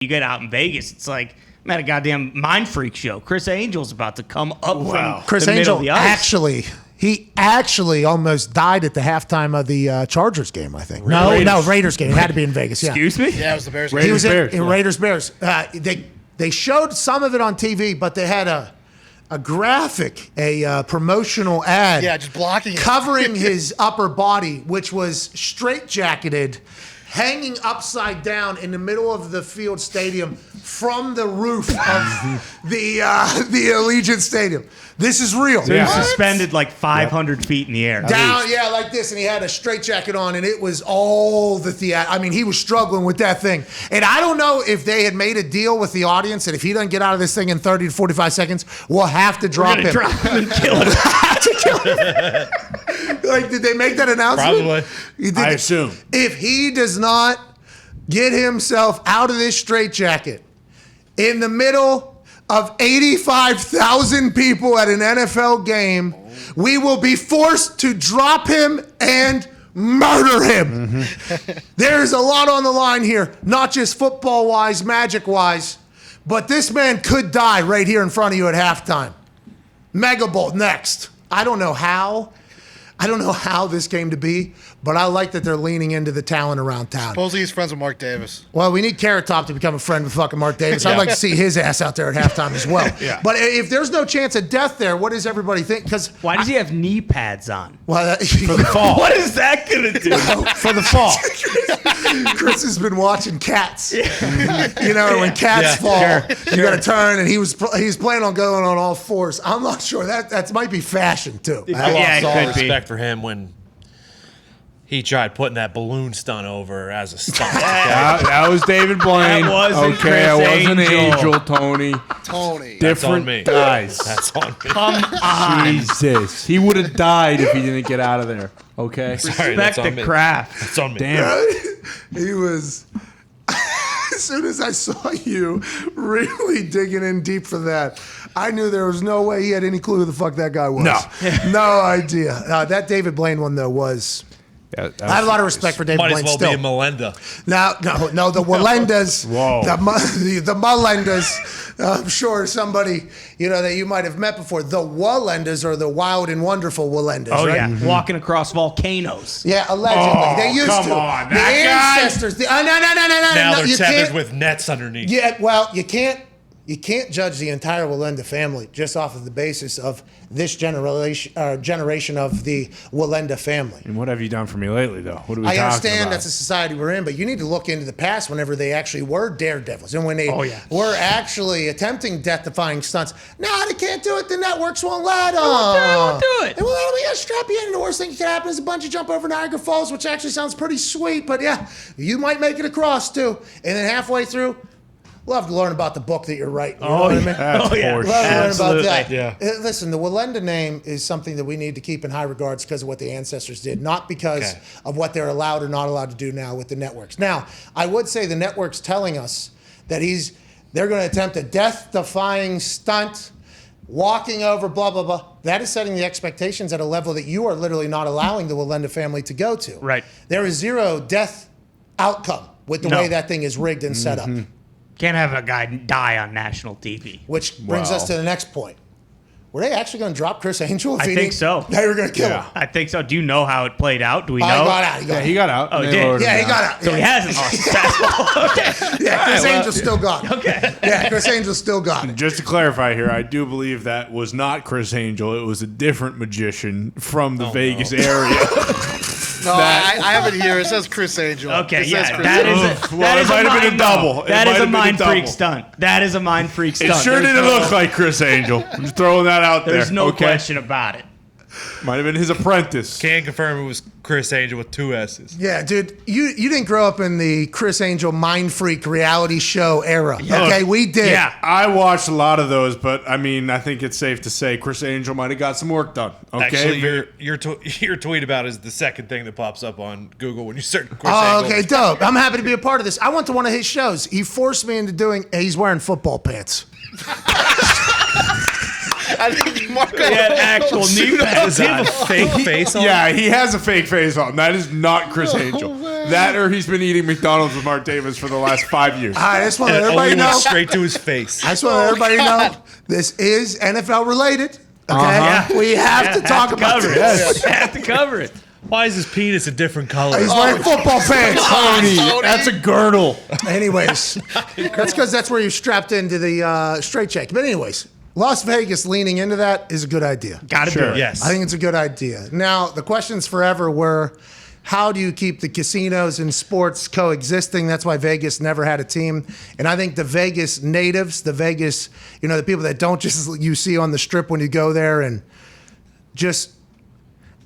You get out in Vegas, it's like, I'm at a goddamn mind freak show. Criss Angel's about to come up from Criss the middle Angel of the ice. He actually almost died at the halftime of the Chargers game, I think. Raiders game. It had to be in Vegas. Yeah. Excuse me? Yeah, it was the Bears game. He was in Raiders Bears. They showed some of it on TV, but they had a graphic, a promotional ad. Yeah, just blocking it. Covering his upper body, which was straitjacketed, hanging upside down in the middle of the Field Stadium from the roof of the Allegiant Stadium. This is real. So he was suspended like 500 feet in the air. Down, yeah, like this, and he had a straitjacket on, and it was all the theater. I mean, he was struggling with that thing. And I don't know if they had made a deal with the audience that if he doesn't get out of this thing in 30 to 45 seconds, we'll have to drop him. Drop him and kill him. Like, did they make that announcement? Probably. I assume. If he does not get himself out of this straitjacket in the middle of 85,000 people at an NFL game, we will be forced to drop him and murder him. There's a lot on the line here, not just football-wise, magic-wise, but this man could die right here in front of you at halftime. Mega Bowl next. I don't know how this came to be, but I like that they're leaning into the talent around town. Supposedly he's friends with Mark Davis. Well, we need Carrot Top to become a friend with fucking Mark Davis. I'd like to see his ass out there at halftime as well. But if there's no chance of death there, what does everybody think? Because why does he have knee pads on? Well, for the fall. What is that going to do for the fall? Chris has been watching Cats. You know, when cats fall, you got to turn, and he's planning on going on all fours. I'm not sure. That might be fashion, too. I lost all respect for him when he tried putting that balloon stunt over as a stunt. That was David Blaine. That wasn't okay, I wasn't Angel. Tony. Tony. Different guys. That's on me. Come on. Jesus. He would have died if he didn't get out of there. Okay? Sorry, Respect the craft. That's on me. Damn. He was... As soon as I saw you really digging in deep for that, I knew there was no way he had any clue who the fuck that guy was. No idea. That David Blaine one, though, was... Yeah, I have a lot of respect for David Might Blaine as well still. be a Melinda. No, the Walendas. Whoa. The Mulendas. I'm sure somebody, that you might have met before. The Walendas are the wild and wonderful Walendas, Oh, right? yeah. Walking across volcanoes. Yeah, allegedly. They used come to. on. The That guy? ancestors. No. Now they're you tethered can't- with nets underneath. Yeah, well, you can't judge the entire Walenda family just off of the basis of this generation of the Walenda family. And what have you done for me lately, though? What are we I talking understand about? that's the society we're in, but you need to look into the past whenever they actually were daredevils and when they were actually attempting death-defying stunts. No, they can't do it. The networks won't let them. They won't do it. They won't let them. We got to strap you in. And the worst thing that can happen is a bungee jump over Niagara Falls, which actually sounds pretty sweet. But yeah, you might make it across too. And then halfway through, love to learn about the book that you're writing. You know what I mean? That's Love to learn about that. Yeah. Listen, the Walenda name is something that we need to keep in high regards because of what the ancestors did, not because of what they're allowed or not allowed to do now with the networks. Now, I would say the network's telling us that they're going to attempt a death-defying stunt, walking over, blah, blah, blah. That is setting the expectations at a level that you are literally not allowing the Walenda family to go to. Right. There is zero death outcome with the way that thing is rigged and set up. Can't have a guy die on national TV. Which brings us to the next point. Were they actually going to drop Criss Angel? I think so. They were going to kill him. I think so. Do you know how it played out? Do we know? He got out. He got out. Oh, he They did? lowered him He down. got out. So he hasn't lost his fastball. Okay. Yeah, Criss Angel's still got it. Okay. Yeah, Criss Angel's still got it. Just to clarify here, I do believe that was not Criss Angel. It was a different magician from the Vegas area. No, I have it here. It says Criss Angel. Okay, It says yeah, Criss that Angel. is a, Well, that it is might a have been a mind- double. It That might is a have been a mind freak double. stunt. That is a mind freak stunt. It sure There's didn't no- look like Criss Angel. I'm just throwing that out there. There's no okay? question about it. Might have been his apprentice. Can confirm it was Criss Angel with 2 S's. Yeah, dude, you didn't grow up in the Criss Angel mind freak reality show era. Okay, we did. Yeah. I watched a lot of those, but I mean, I think it's safe to say Criss Angel might have got some work done. Okay, Actually, your tweet about is the second thing that pops up on Google when you search Criss Oh, Angel. okay, dope. I'm happy to be a part of this. I went to one of his shows. He forced me into doing. He's wearing football pants. I think Mark He had actual knee pads Does he have on. a fake face on? yeah, he has a fake face on. That is not Criss Angel. That or he's been eating McDonald's with Mark Davis for the last 5 years. I just want to And let it only everybody went know. straight to his face. I just want to let everybody know this is NFL related. Okay, Yeah. we have to talk about cover this. it. Have to cover it. Why is his penis a different color? He's wearing football pants. Tony, that's a girdle. Anyways, that's because that's where you're strapped into the straight check. But anyways, Las Vegas leaning into that is a good idea. Got to do it. Yes. I think it's a good idea. Now, the questions forever were, how do you keep the casinos and sports coexisting? That's why Vegas never had a team. And I think the Vegas natives, the Vegas, the people that don't just you see on the strip when you go there and just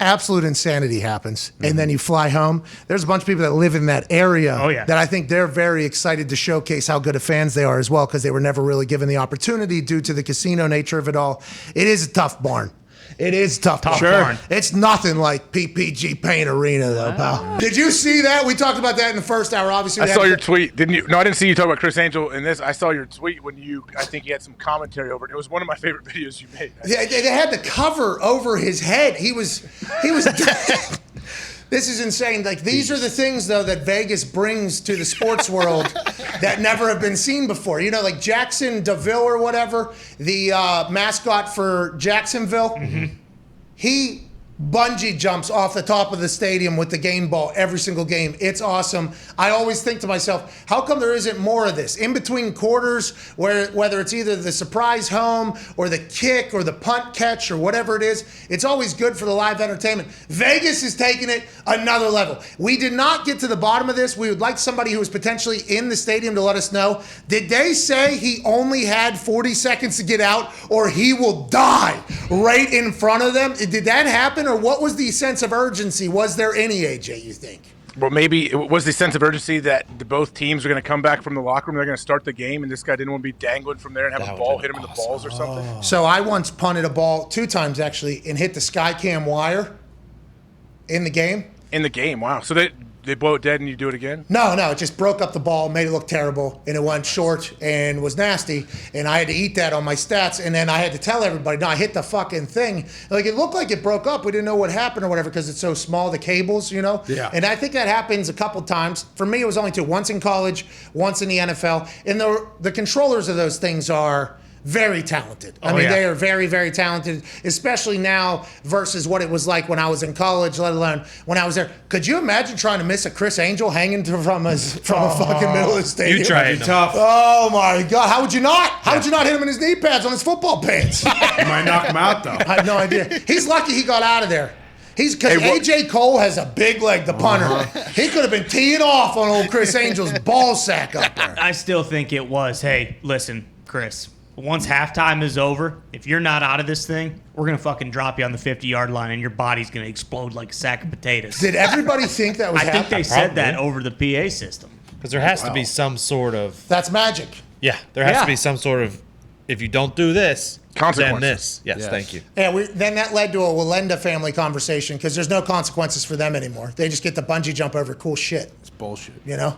absolute insanity happens. And then you fly home. There's a bunch of people that live in that area that I think they're very excited to showcase how good of fans they are as well, because they were never really given the opportunity due to the casino nature of it all. It is a tough barn. It is tough. barn. It's nothing like PPG Paint Arena, though, pal. Did you see that? We talked about that in the first hour. Obviously, I saw your tweet. Didn't you? No, I didn't see you talk about Criss Angel in this. I saw your tweet when I think you had some commentary over it. It was one of my favorite videos you made. They had the cover over his head. He was. This is insane. Like, these are the things, though, that Vegas brings to the sports world that never have been seen before. Like Jackson DeVille or whatever, the mascot for Jacksonville. He bungee jumps off the top of the stadium with the game ball every single game. It's awesome. I always think to myself, how come there isn't more of this? In between quarters, whether it's either the surprise home or the kick or the punt catch or whatever it is, it's always good for the live entertainment. Vegas is taking it another level. We did not get to the bottom of this. We would like somebody who was potentially in the stadium to let us know. Did they say he only had 40 seconds to get out or he will die right in front of them? Did that happen, or what was the sense of urgency? Was there any, AJ, you think? Well, maybe it was the sense of urgency that both teams are going to come back from the locker room. They're going to start the game, and this guy didn't want to be dangling from there and have a ball hit him in the balls or something. So I once punted a ball 2 times, actually, and hit the Skycam wire in the game. In the game, wow. So they blow it dead and you do it again? No, it just broke up the ball, made it look terrible, and it went short and was nasty, and I had to eat that on my stats, and then I had to tell everybody, no, I hit the fucking thing. Like, it looked like it broke up. We didn't know what happened or whatever because it's so small, the cables, Yeah. And I think that happens a couple times. For me, it was only 2. Once in college, once in the NFL. And the controllers of those things are very talented. I mean, they are very, very talented, especially now versus what it was like when I was in college, let alone when I was there. Could you imagine trying to miss a Criss Angel hanging from a fucking middle of the stadium? You tried. Tough. Oh my God! How would you not? How would you not hit him in his knee pads on his football pants? You might knock him out, though. I have no idea. He's lucky he got out of there. Because AJ Cole has a big leg, the punter. He could have been teeing off on old Criss Angel's ball sack up there. I still think it was, hey, listen, Chris, once halftime is over, if you're not out of this thing, we're going to fucking drop you on the 50-yard line and your body's going to explode like a sack of potatoes. Did everybody think that was I think they happening? said that over the PA system. Because there has to be some sort of That's magic. there has Yeah. to be some sort of, if you don't do this, Consequences. then this. Yes, thank you. Yeah, then that led to a Walenda family conversation because there's no consequences for them anymore. They just get to bungee jump over cool shit. It's bullshit. Yeah,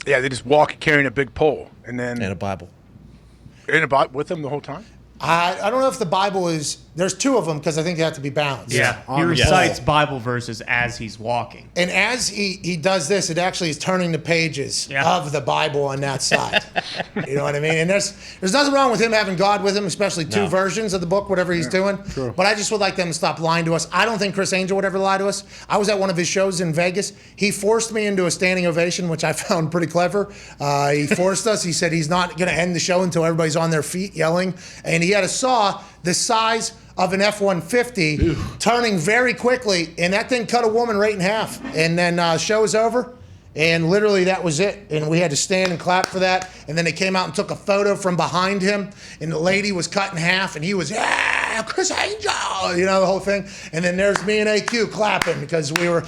Yeah, they just walk carrying a big pole and then And a Bible. with them the whole time. I don't know if the Bible is. There's 2 of them because I think they have to be balanced. Yeah, he recites Bible verses as he's walking. And as he does this, it actually is turning the pages of the Bible on that side. You know what I mean? And there's nothing wrong with him having God with him, especially 2 versions of the book, whatever he's doing. True. But I just would like them to stop lying to us. I don't think Criss Angel would ever lie to us. I was at one of his shows in Vegas. He forced me into a standing ovation, which I found pretty clever. He forced us. He said he's not going to end the show until everybody's on their feet yelling. And he had a saw the size of an F-150 turning very quickly, and that thing cut a woman right in half. And then show was over, and literally that was it. And we had to stand and clap for that. And then they came out and took a photo from behind him, and the lady was cut in half, and he was, yeah, Criss Angel, the whole thing. And then there's me and AQ clapping because we were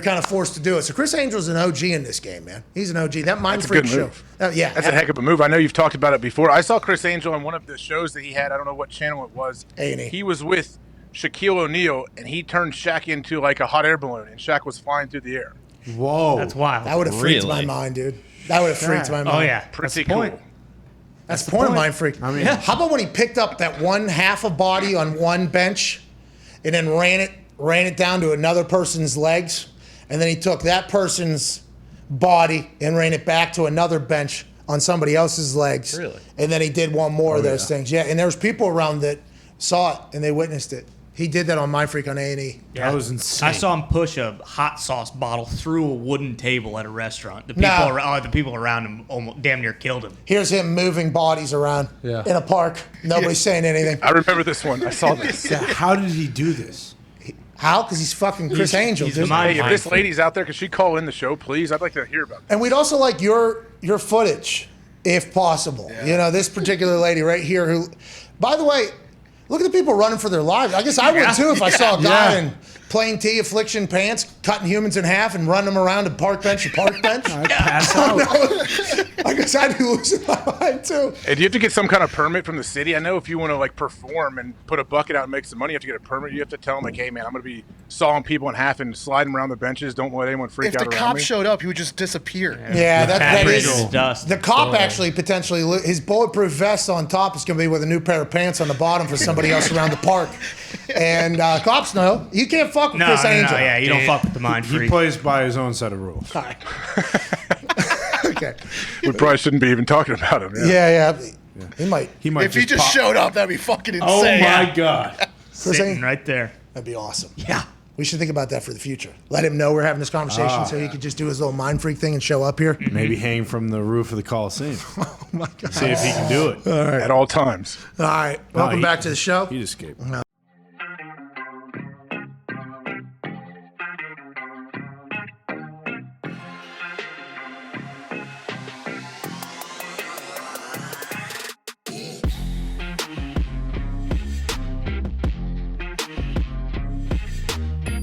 kind of forced to do it. So Criss Angel's an OG in this game, man. He's an OG. That Mind-Freak show. That's a heck of a move. I know you've talked about it before. I saw Criss Angel on one of the shows that he had. I don't know what channel it was. A&E. He was with Shaquille O'Neal, and he turned Shaq into like a hot air balloon, and Shaq was flying through the air. Whoa. That's wild. That would have freaked my mind, dude. That would have freaked my mind. Oh, yeah. Pretty That's the point. cool. That's the point of Mind-Freak. I mean, How about when he picked up that one half of body on one bench and then ran it down to another person's legs, and then he took that person's body and ran it back to another bench on somebody else's legs. Really? And then he did one more of those things. Yeah, and there was people around that saw it and they witnessed it. He did that on My Freak on A&E. Yeah. That was insane. I saw him push a hot sauce bottle through a wooden table at a restaurant. The people around him almost damn near killed him. Here's him moving bodies around in a park. Nobody's saying anything. I remember this one. I saw this. Yeah, how did he do this? How? Because he's fucking Criss Angel. he's dude. the mind- Hey, if this lady's out there, could she call in the show, please? I'd like to hear about that. And we'd also like your footage, if possible. You know, this particular lady right here who, by the way, look at the people running for their lives. I guess I would too if I saw a guy in plain tee affliction pants cutting humans in half and running them around to park bench to park bench. I'd pass out. I guess I'd be losing my mind too. Hey, do you have to get some kind of permit from the city? I know if you want to like perform and put a bucket out and make some money, you have to get a permit. You have to tell them like, hey man, I'm going to be sawing people in half and sliding them around the benches. Don't let anyone freak If out the around cop me. showed up, he would just disappear. Yeah, that is. Patrick Dust. The cop actually potentially, his bulletproof vest on top is going to be with a new pair of pants on the bottom for somebody else around the park. And cops know you can't fuck with Criss Angel. Yeah, you don't fuck with the mind He freak. plays by his own set of rules. All right. Okay. We probably shouldn't be even talking about him. Yeah. He might. He might If he just pop- showed up, that'd be fucking insane. Oh my god! Criss Sitting Angel. right there. That'd be awesome. Yeah. We should think about that for the future. Let him know we're having this conversation so he could just do his little mind freak thing and show up here. Maybe hang from the roof of the Coliseum. Oh my God. See if he can do it. At all times. All right. Welcome he- back to the show. He'd escape.